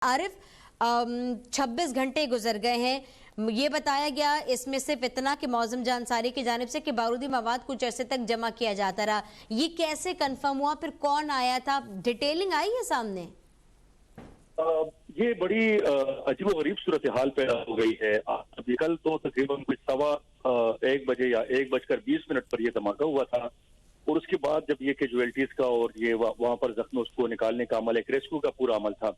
आरिफ, 26 घंटे गुजर गए हैं। ये बताया गया इसमें सिर्फ इतना कि मौज़म जान अंसारी की जानिब से कि बारूदी मवाद कुछ अरसे तक जमा किया जाता रहा। ये कैसे कंफर्म हुआ, फिर कौन आया था, डिटेलिंग आई है सामने? ये बड़ी अजीब गरीब सूरत हाल पैदा हो गई है। अभी कल तो तकरीबन कुछ 1:15 बजे या 1:20 पर यह धमाका हुआ था, और उसके बाद जब ये कैजुअलिटीज का और ये वहां पर जख्मों को निकालने का अमल, एक रेस्क्यू का पूरा अमल था,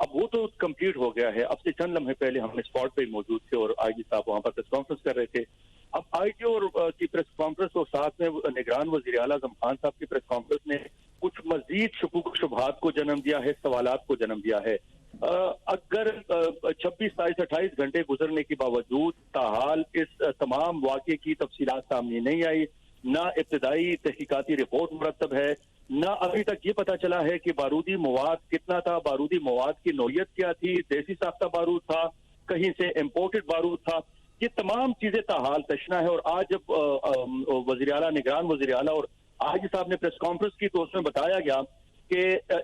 अब वो तो कंप्लीट हो गया है। अब से चंद लम्हे पहले हम स्पॉट पे मौजूद थे और आईजी साहब वहां पर प्रेस कॉन्फ्रेंस कर रहे थे। अब आईजी और की प्रेस कॉन्फ्रेंस और साथ में निगरान वज़ीर आला आज़म खान साहब की प्रेस कॉन्फ्रेंस ने कुछ मजीद शुकूक शुबहात को जन्म दिया है, सवालात को जन्म दिया है। अगर 26, 27, 28 घंटे गुजरने के बावजूद ताहाल इस तमाम वाक़े की तफसीलात सामने नहीं आई, ना इब्तिदाई तहकीकाती रिपोर्ट मुरतब है, ना अभी तक ये पता चला है कि बारूदी मवाद कितना था, बारूदी मवाद की नौयत क्या थी, देसी साख्ता बारूद था, कहीं से इम्पोर्टेड बारूद था। ये तमाम चीजें ताहाल तशना है। और आज जब वज़ीर आला, निगरान वज़ीर आला और आईजी साहब ने प्रेस कॉन्फ्रेंस की तो उसमें बताया गया कि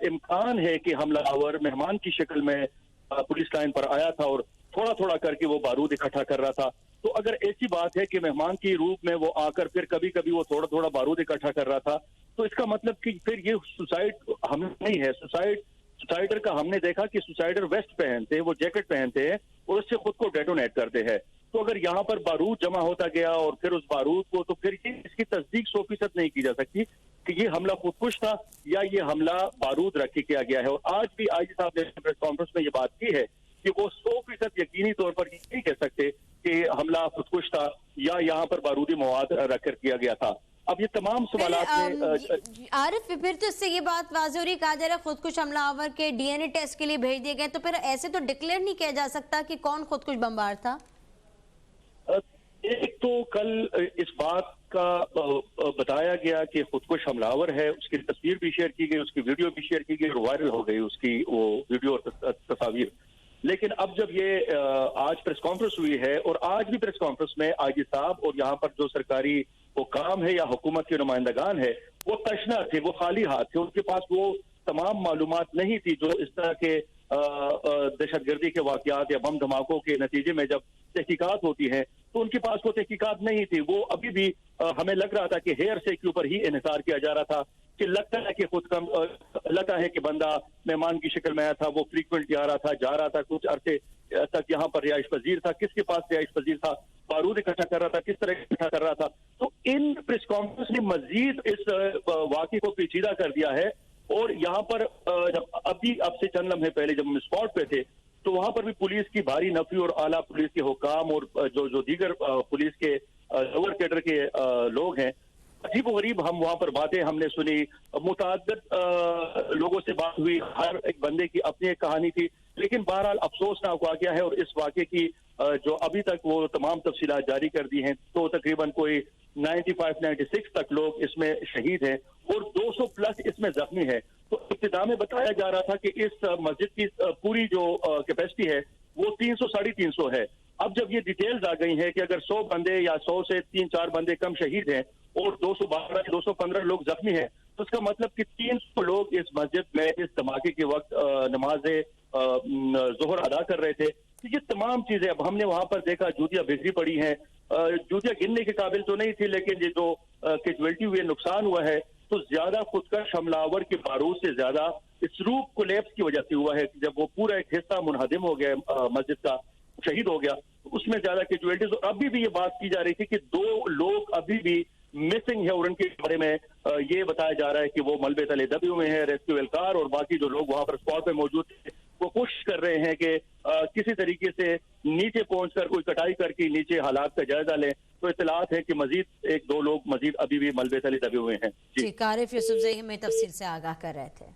इम्कान है कि हमलावर मेहमान की शक्ल में पुलिस लाइन पर आया था और थोड़ा थोड़ा करके वो बारूद इकट्ठा कर रहा था। तो अगर ऐसी बात है कि मेहमान के रूप में वो आकर फिर कभी कभी वो थोड़ा थोड़ा बारूद इकट्ठा कर रहा था, तो इसका मतलब कि फिर ये सुसाइड हम नहीं है। सुसाइडर का हमने देखा कि सुसाइडर वेस्ट पहनते हैं, वो जैकेट पहनते हैं और उससे खुद को डेटोनेट करते हैं। तो अगर यहाँ पर बारूद जमा होता गया और फिर उस बारूद को, तो फिर ये इसकी तस्दीक 100% नहीं की जा सकती कि ये हमला खुदकुश था या ये हमला बारूद रख के किया गया है। और आज भी आईजी साहब ने प्रेस कॉन्फ्रेंस में ये बात की है कि वो 100% यकीनी तौर पर ये नहीं कह सकते कि हमला खुदकुश था या यहाँ पर बारूदी मवाद रखकर किया गया था। अब ये तमाम सवालात में आरिफ, फिर तो इससे ये बात वाज़ेह हो रही, कहा जा रहा है खुदकुश हमलावर के डीएनए टेस्ट के लिए भेज दिए गए, तो फिर ऐसे तो डिक्लेयर नहीं किया जा सकता कि कौन खुदकुश बमबार था। एक तो कल इस बात का बताया गया कि खुदकुश हमलावर है, उसकी तस्वीर भी शेयर की गई, उसकी वीडियो भी शेयर की गई और वायरल हो गई उसकी वो वीडियो और तस्वीर। लेकिन अब जब ये आज प्रेस कॉन्फ्रेंस हुई है और आज भी प्रेस कॉन्फ्रेंस में आईजी साहब और यहाँ पर जो सरकारी वो काम है या हुकूमत के नुमाइंदगान है, वो तशना थे, वो खाली हाथ थे, उनके पास वो तमाम मालूमात नहीं थी जो इस तरह के दहशतगर्दी के वाकयात या बम धमाकों के नतीजे में जब तहकीकात होती है तो उनके पास वो तहकीकात नहीं थी। वो अभी भी हमें लग रहा था कि हेयर से के ऊपर ही इन्हिसार किया जा रहा था कि लगता है कि लगता है कि बंदा मेहमान की शक्ल में आया था, वो फ्रीक्वेंटली आ रहा था, जा रहा था, कुछ अरसे तक यहाँ पर रिहाइश पजीर था, किसके पास रिहाइश पजीर था, बारूद इकट्ठा कर रहा था, किस तरह इकट्ठा कर रहा था। तो इन प्रेस कॉन्फ्रेंस ने मजीद इस वाक़े को पेचीदा कर दिया है। और यहाँ पर अब से चंद लम्हे पहले जब हम स्पॉट पे थे तो वहां पर भी पुलिस की भारी नफी और आला पुलिस के हुकाम और जो दीगर पुलिस के लोअर कैडर के लोग हैं, अजीब गरीब हम वहां पर बातें हमने सुनी, मुतअद्दिद लोगों से बात हुई, हर एक बंदे की अपनी एक कहानी थी। लेकिन बहरहाल अफसोसनाक वाक़या है और इस वाक़े की जो अभी तक वो तमाम तफसीलात जारी कर दी हैं, तो तकरीबन कोई 95-96 तक लोग इसमें शहीद हैं और 200 प्लस इसमें जख्मी है। तो इब्तिदा में बताया जा रहा था कि इस मस्जिद की पूरी जो कैपेसिटी है वो 300-350 है। अब जब ये डिटेल्स आ गई हैं कि अगर 100 बंदे या 100 से 3-4 बंदे कम शहीद हैं और 212-215 लोग जख्मी हैं, तो इसका मतलब कि 300 लोग इस मस्जिद में इस धमाके के वक्त नमाज ज़ोहर अदा कर रहे थे। तो ये तमाम चीजें अब हमने वहां पर देखा, जूतियां बिखरी पड़ी हैं, जूतियां गिनने के काबिल तो नहीं थी, लेकिन ये जो कैजुअलिटी हुई, नुकसान हुआ है, तो ज्यादा खुदकश हमलावर के बारूद से ज्यादा इस रूफ कोलैप्स की वजह से हुआ है। जब वो पूरा एक हिस्सा मुनहदिम हो गया, मस्जिद का शहीद हो गया, तो उसमें ज्यादा कैजुअलिटीज। और अभी भी ये बात की जा रही थी कि 2 लोग अभी भी मिसिंग है और उनके बारे में ये बताया जा रहा है कि वो मलबे तले दबे हुए हैं। रेस्क्यू एहलकार और बाकी जो लोग वहां पर स्पॉट पे मौजूद थे वो कोशिश कर रहे हैं कि किसी तरीके से नीचे पहुंचकर कोई कटाई करके नीचे हालात का जायजा लें। तो इत्तलात है कि मजीद 1-2 लोग मजीद अभी भी मलबे तले दबे हुए हैं। जी, आरिफ यूसुफजई हमें तफसील से आगाह कर रहे थे।